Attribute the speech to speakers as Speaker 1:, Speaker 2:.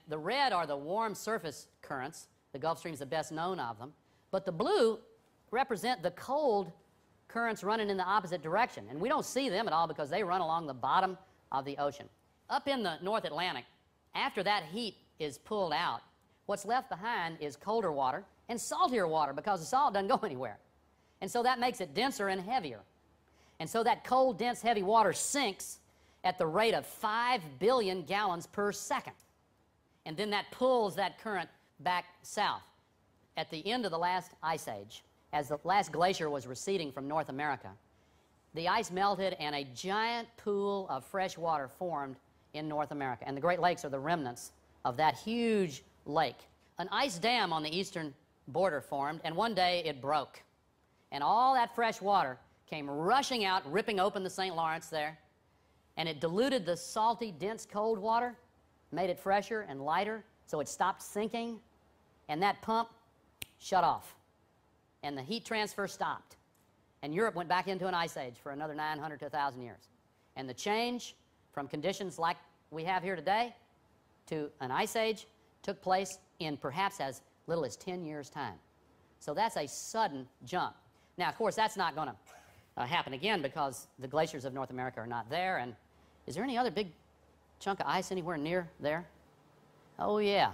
Speaker 1: The red are the warm surface currents. The Gulf Stream is the best known of them. But the blue represent the cold currents running in the opposite direction. And we don't see them at all because they run along the bottom of the ocean. Up in the North Atlantic, after that heat is pulled out, what's left behind is colder water and saltier water because the salt doesn't go anywhere. And so that makes it denser and heavier. And so that cold, dense, heavy water sinks at the rate of 5 billion gallons per second. And then that pulls that current back south. At the end of the last ice age, as the last glacier was receding from North America, the ice melted and a giant pool of fresh water formed in North America. And the Great Lakes are the remnants of that huge lake. An ice dam on the eastern border formed, and one day it broke. And all that fresh water came rushing out, ripping open the St. Lawrence there, and it diluted the salty, dense, cold water, made it fresher and lighter, so it stopped sinking, and that pump shut off. And the heat transfer stopped. And Europe went back into an ice age for another 900 to 1,000 years. And the change from conditions like we have here today to an ice age took place in perhaps as little as 10 years' time. So that's a sudden jump. Now, of course, that's not going to happen again because the glaciers of North America are not there. And is there any other big chunk of ice anywhere near there? Oh, yeah.